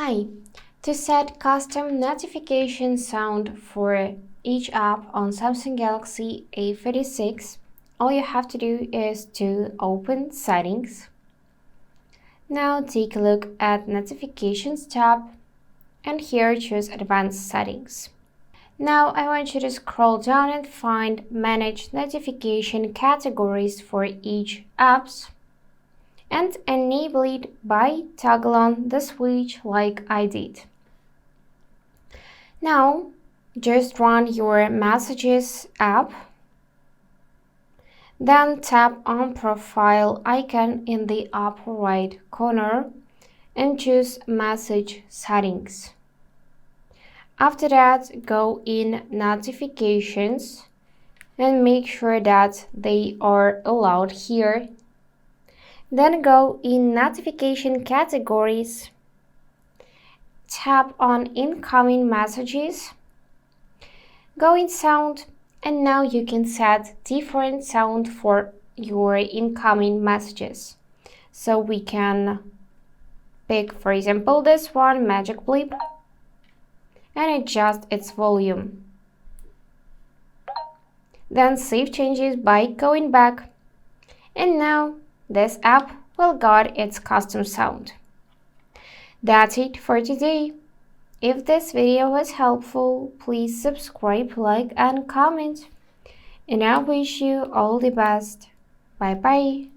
Hi! To set custom notification sound for each app on Samsung Galaxy A36, all you have to do is to open Settings. Now take a look at Notifications tab and here choose Advanced Settings. Now I want you to scroll down and find Manage Notification Categories for each apps and enable it by toggle on the switch like I did. Now just run your Messages app, then tap on Profile icon in the upper right corner and choose Message Settings. After that, go in Notifications and make sure that they are allowed here. Then go in Notification Categories, tap on Incoming Messages, go in Sound, and now you can set different sound for your incoming messages. So we can pick, for example, this one, Magic Blip, and adjust its volume. Then save changes by going back, and now this app will get its custom sound. That's it for today. If this video was helpful, please subscribe, like, and comment. And I wish you all the best. Bye bye.